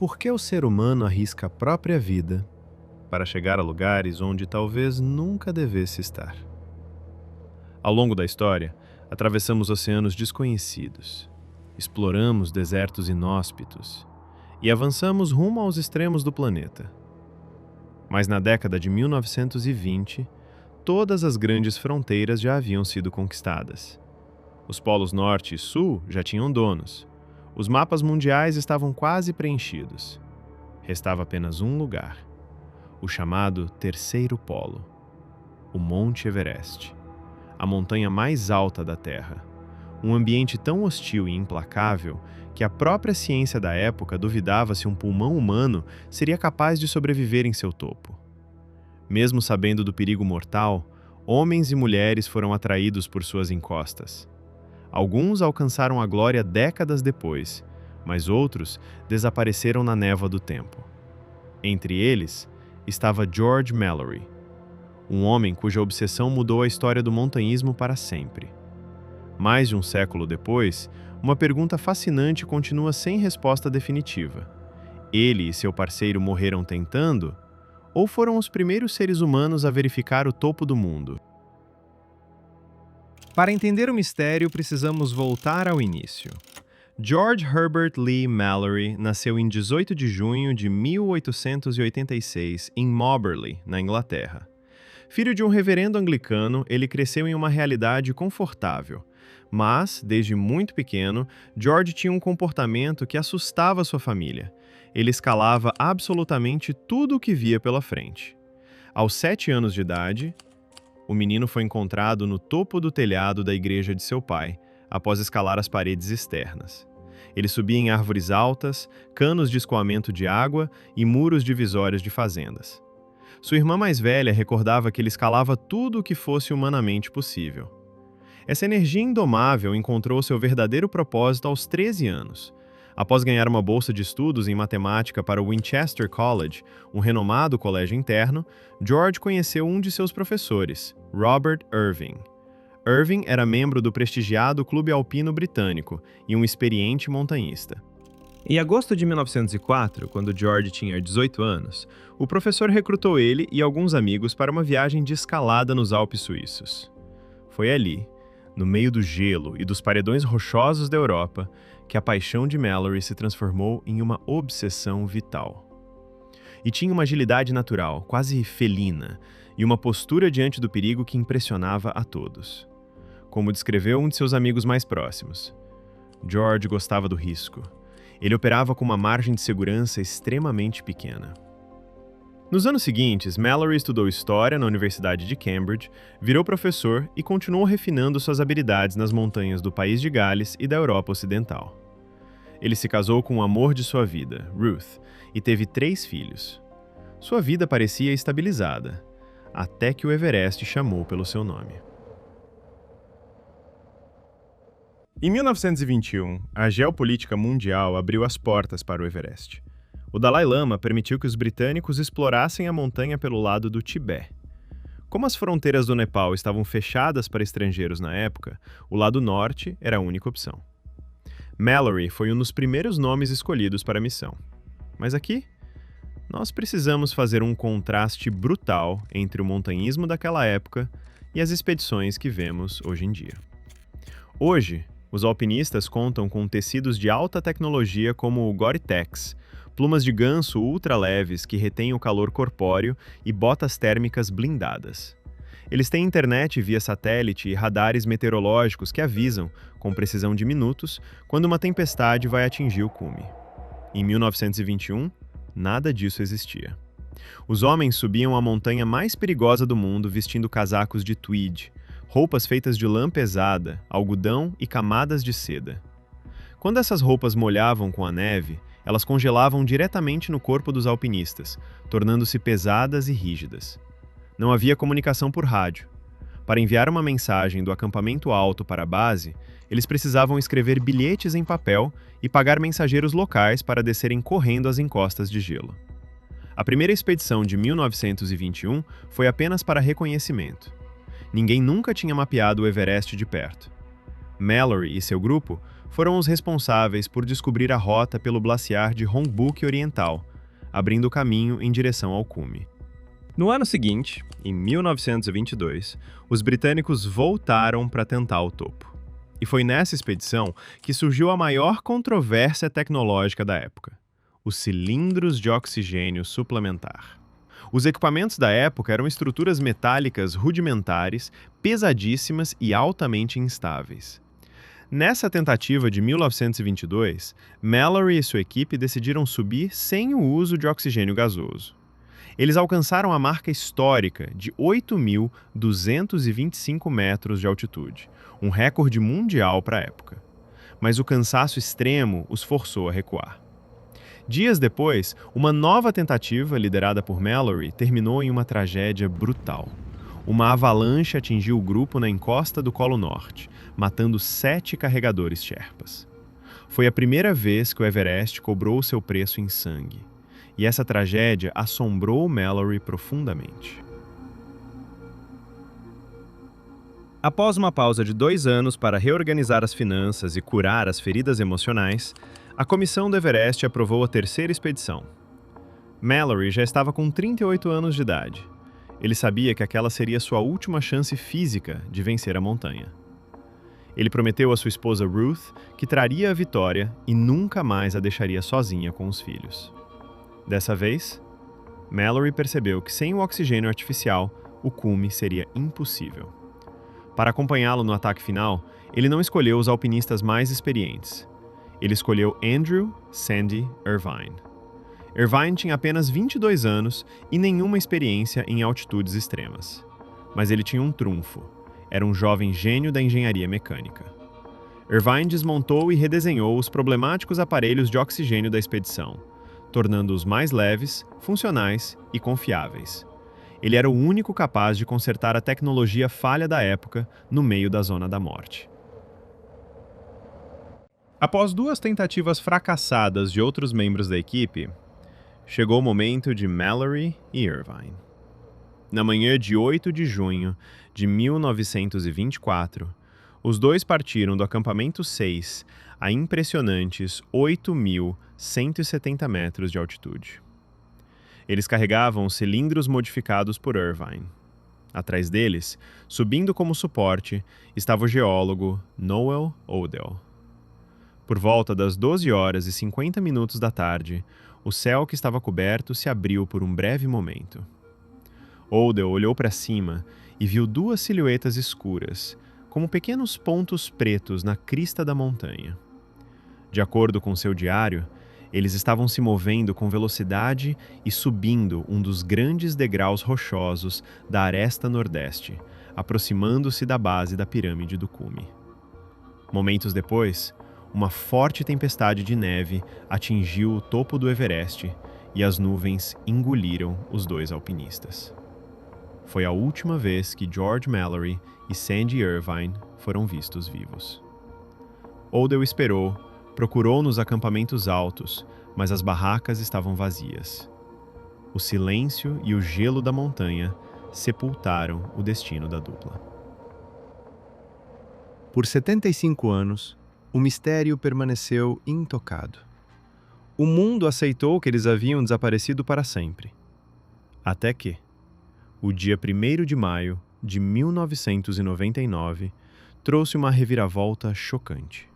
Por que o ser humano arrisca a própria vida para chegar a lugares onde talvez nunca devesse estar? Ao longo da história, atravessamos oceanos desconhecidos, exploramos desertos inóspitos e avançamos rumo aos extremos do planeta. Mas na década de 1920, todas as grandes fronteiras já haviam sido conquistadas. Os polos norte e sul já tinham donos. Os mapas mundiais estavam quase preenchidos. Restava apenas um lugar, o chamado Terceiro Polo, o Monte Everest, a montanha mais alta da Terra. Um ambiente tão hostil e implacável que a própria ciência da época duvidava se um pulmão humano seria capaz de sobreviver em seu topo. Mesmo sabendo do perigo mortal, homens e mulheres foram atraídos por suas encostas. Alguns alcançaram a glória décadas depois, mas outros desapareceram na névoa do tempo. Entre eles estava George Mallory, um homem cuja obsessão mudou a história do montanhismo para sempre. Mais de um século depois, uma pergunta fascinante continua sem resposta definitiva. Ele e seu parceiro morreram tentando, ou foram os primeiros seres humanos a verificar o topo do mundo? Para entender o mistério, precisamos voltar ao início. George Herbert Lee Mallory nasceu em 18 de junho de 1886 em Moberly, na Inglaterra. Filho de um reverendo anglicano, ele cresceu em uma realidade confortável. Mas, desde muito pequeno, George tinha um comportamento que assustava sua família. Ele escalava absolutamente tudo o que via pela frente. Aos 7 anos de idade, o menino foi encontrado no topo do telhado da igreja de seu pai, após escalar as paredes externas. Ele subia em árvores altas, canos de escoamento de água e muros divisórios de fazendas. Sua irmã mais velha recordava que ele escalava tudo o que fosse humanamente possível. Essa energia indomável encontrou seu verdadeiro propósito aos 13 anos. Após ganhar uma bolsa de estudos em matemática para o Winchester College, um renomado colégio interno, George conheceu um de seus professores, Robert Irving. Irving era membro do prestigiado Clube Alpino Britânico e um experiente montanhista. Em agosto de 1904, quando George tinha 18 anos, o professor recrutou ele e alguns amigos para uma viagem de escalada nos Alpes suíços. Foi ali, no meio do gelo e dos paredões rochosos da Europa, que a paixão de Mallory se transformou em uma obsessão vital. E tinha uma agilidade natural, quase felina, e uma postura diante do perigo que impressionava a todos. Como descreveu um de seus amigos mais próximos, George gostava do risco. Ele operava com uma margem de segurança extremamente pequena. Nos anos seguintes, Mallory estudou História na Universidade de Cambridge, virou professor e continuou refinando suas habilidades nas montanhas do país de Gales e da Europa Ocidental. Ele se casou com o amor de sua vida, Ruth, e teve 3 filhos. Sua vida parecia estabilizada, até que o Everest chamou pelo seu nome. Em 1921, a geopolítica mundial abriu as portas para o Everest. O Dalai Lama permitiu que os britânicos explorassem a montanha pelo lado do Tibete. Como as fronteiras do Nepal estavam fechadas para estrangeiros na época, o lado norte era a única opção. Mallory foi um dos primeiros nomes escolhidos para a missão. Mas aqui, nós precisamos fazer um contraste brutal entre o montanhismo daquela época e as expedições que vemos hoje em dia. Hoje, os alpinistas contam com tecidos de alta tecnologia como o Gore-Tex, plumas de ganso ultra leves que retêm o calor corpóreo e botas térmicas blindadas. Eles têm internet via satélite e radares meteorológicos que avisam, com precisão de minutos, quando uma tempestade vai atingir o cume. Em 1921, nada disso existia. Os homens subiam a montanha mais perigosa do mundo vestindo casacos de tweed, roupas feitas de lã pesada, algodão e camadas de seda. Quando essas roupas molhavam com a neve, elas congelavam diretamente no corpo dos alpinistas, tornando-se pesadas e rígidas. Não havia comunicação por rádio. Para enviar uma mensagem do acampamento alto para a base, eles precisavam escrever bilhetes em papel e pagar mensageiros locais para descerem correndo as encostas de gelo. A primeira expedição de 1921 foi apenas para reconhecimento. Ninguém nunca tinha mapeado o Everest de perto. Mallory e seu grupo foram os responsáveis por descobrir a rota pelo glaciar de Rongbuk Oriental, abrindo o caminho em direção ao cume. No ano seguinte, em 1922, os britânicos voltaram para tentar o topo. E foi nessa expedição que surgiu a maior controvérsia tecnológica da época: os cilindros de oxigênio suplementar. Os equipamentos da época eram estruturas metálicas rudimentares, pesadíssimas e altamente instáveis. Nessa tentativa de 1922, Mallory e sua equipe decidiram subir sem o uso de oxigênio gasoso. Eles alcançaram a marca histórica de 8.225 metros de altitude, um recorde mundial para a época. Mas o cansaço extremo os forçou a recuar. Dias depois, uma nova tentativa, liderada por Mallory, terminou em uma tragédia brutal. Uma avalanche atingiu o grupo na encosta do Colo Norte, matando 7 carregadores Sherpas. Foi a primeira vez que o Everest cobrou seu preço em sangue. E essa tragédia assombrou Mallory profundamente. Após uma pausa de 2 anos para reorganizar as finanças e curar as feridas emocionais, a comissão do Everest aprovou a terceira expedição. Mallory já estava com 38 anos de idade. Ele sabia que aquela seria sua última chance física de vencer a montanha. Ele prometeu à sua esposa Ruth que traria a vitória e nunca mais a deixaria sozinha com os filhos. Dessa vez, Mallory percebeu que sem o oxigênio artificial, o cume seria impossível. Para acompanhá-lo no ataque final, ele não escolheu os alpinistas mais experientes. Ele escolheu Andrew Sandy Irvine. Irvine tinha apenas 22 anos e nenhuma experiência em altitudes extremas. Mas ele tinha um trunfo. Era um jovem gênio da engenharia mecânica. Irvine desmontou e redesenhou os problemáticos aparelhos de oxigênio da expedição, tornando-os mais leves, funcionais e confiáveis. Ele era o único capaz de consertar a tecnologia falha da época no meio da zona da morte. Após 2 tentativas fracassadas de outros membros da equipe, chegou o momento de Mallory e Irvine. Na manhã de 8 de junho de 1924, os dois partiram do acampamento 6 a impressionantes 8.170 metros de altitude. Eles carregavam cilindros modificados por Irvine. Atrás deles, subindo como suporte, estava o geólogo Noel Odell. Por volta das 12h50 da tarde, o céu que estava coberto se abriu por um breve momento. Odell olhou para cima e viu 2 silhuetas escuras, como pequenos pontos pretos na crista da montanha. De acordo com seu diário, eles estavam se movendo com velocidade e subindo um dos grandes degraus rochosos da aresta nordeste, aproximando-se da base da pirâmide do cume. Momentos depois, uma forte tempestade de neve atingiu o topo do Everest e as nuvens engoliram os 2 alpinistas. Foi a última vez que George Mallory e Sandy Irvine foram vistos vivos. Odell esperou, procurou nos acampamentos altos, mas as barracas estavam vazias. O silêncio e o gelo da montanha sepultaram o destino da dupla. Por 75 anos, o mistério permaneceu intocado. O mundo aceitou que eles haviam desaparecido para sempre. Até que, o dia 1º de maio de 1999, trouxe uma reviravolta chocante.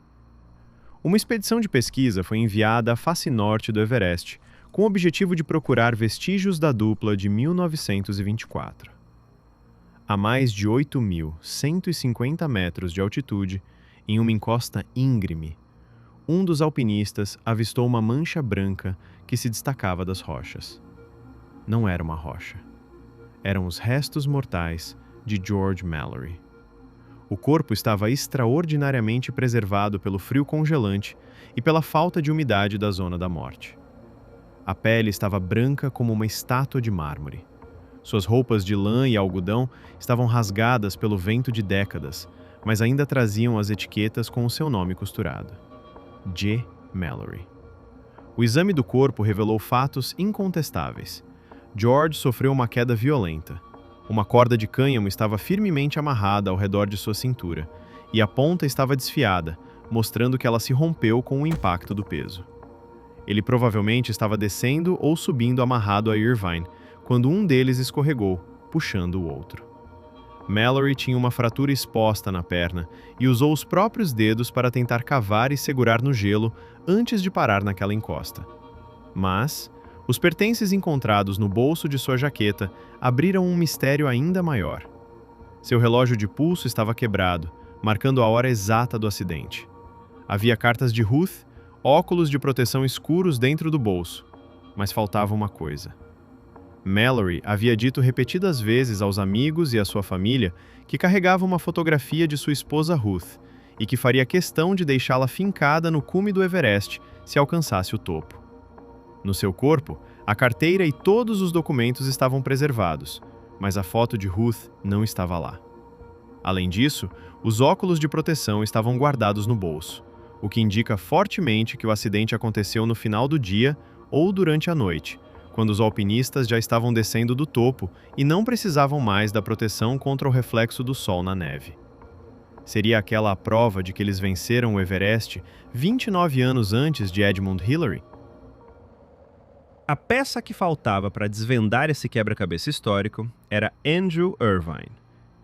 Uma expedição de pesquisa foi enviada à face norte do Everest com o objetivo de procurar vestígios da dupla de 1924. A mais de 8.150 metros de altitude, em uma encosta íngreme, um dos alpinistas avistou uma mancha branca que se destacava das rochas. Não era uma rocha. Eram os restos mortais de George Mallory. O corpo estava extraordinariamente preservado pelo frio congelante e pela falta de umidade da zona da morte. A pele estava branca como uma estátua de mármore. Suas roupas de lã e algodão estavam rasgadas pelo vento de décadas, mas ainda traziam as etiquetas com o seu nome costurado: J. Mallory. O exame do corpo revelou fatos incontestáveis. George sofreu uma queda violenta. Uma corda de cânhamo estava firmemente amarrada ao redor de sua cintura, e a ponta estava desfiada, mostrando que ela se rompeu com o impacto do peso. Ele provavelmente estava descendo ou subindo amarrado a Irvine, quando um deles escorregou, puxando o outro. Mallory tinha uma fratura exposta na perna e usou os próprios dedos para tentar cavar e segurar no gelo antes de parar naquela encosta. Mas os pertences encontrados no bolso de sua jaqueta abriram um mistério ainda maior. Seu relógio de pulso estava quebrado, marcando a hora exata do acidente. Havia cartas de Ruth, óculos de proteção escuros dentro do bolso, mas faltava uma coisa. Mallory havia dito repetidas vezes aos amigos e à sua família que carregava uma fotografia de sua esposa Ruth e que faria questão de deixá-la fincada no cume do Everest se alcançasse o topo. No seu corpo, a carteira e todos os documentos estavam preservados, mas a foto de Ruth não estava lá. Além disso, os óculos de proteção estavam guardados no bolso, o que indica fortemente que o acidente aconteceu no final do dia ou durante a noite, quando os alpinistas já estavam descendo do topo e não precisavam mais da proteção contra o reflexo do sol na neve. Seria aquela a prova de que eles venceram o Everest 29 anos antes de Edmund Hillary? A peça que faltava para desvendar esse quebra-cabeça histórico era Andrew Irvine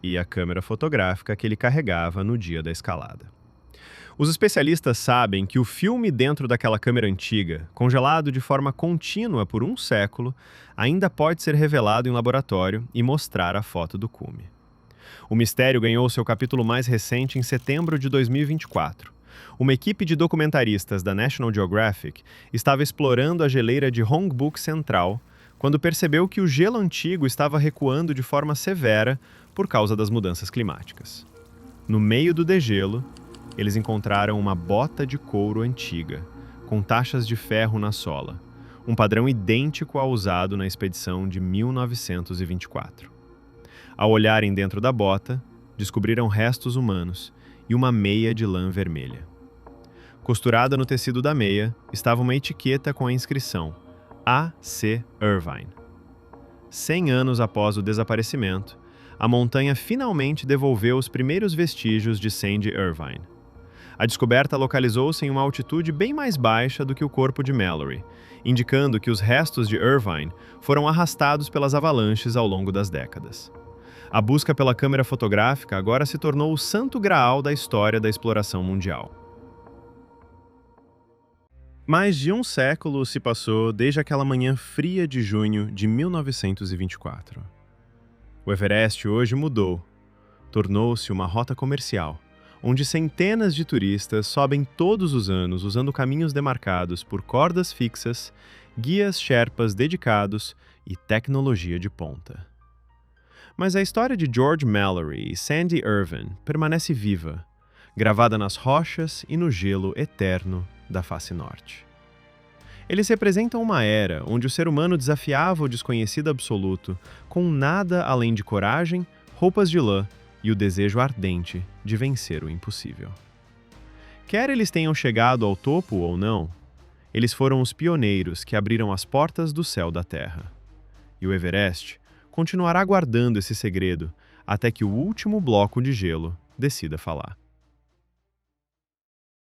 e a câmera fotográfica que ele carregava no dia da escalada. Os especialistas sabem que o filme dentro daquela câmera antiga, congelado de forma contínua por um século, ainda pode ser revelado em laboratório e mostrar a foto do cume. O mistério ganhou seu capítulo mais recente em setembro de 2024. Uma equipe de documentaristas da National Geographic estava explorando a geleira de Hongbuk Central quando percebeu que o gelo antigo estava recuando de forma severa por causa das mudanças climáticas. No meio do degelo, eles encontraram uma bota de couro antiga, com taxas de ferro na sola, um padrão idêntico ao usado na expedição de 1924. Ao olharem dentro da bota, descobriram restos humanos e uma meia de lã vermelha. Costurada no tecido da meia, estava uma etiqueta com a inscrição A.C. Irvine. 100 anos após o desaparecimento, a montanha finalmente devolveu os primeiros vestígios de Sandy Irvine. A descoberta localizou-se em uma altitude bem mais baixa do que o corpo de Mallory, indicando que os restos de Irvine foram arrastados pelas avalanches ao longo das décadas. A busca pela câmera fotográfica agora se tornou o santo graal da história da exploração mundial. Mais de um século se passou desde aquela manhã fria de junho de 1924. O Everest hoje mudou, tornou-se uma rota comercial, onde centenas de turistas sobem todos os anos usando caminhos demarcados por cordas fixas, guias Sherpas dedicados e tecnologia de ponta. Mas a história de George Mallory e Sandy Irvine permanece viva, gravada nas rochas e no gelo eterno da face norte. Eles representam uma era onde o ser humano desafiava o desconhecido absoluto com nada além de coragem, roupas de lã e o desejo ardente de vencer o impossível. Quer eles tenham chegado ao topo ou não, eles foram os pioneiros que abriram as portas do céu da Terra. E o Everest continuará guardando esse segredo até que o último bloco de gelo decida falar.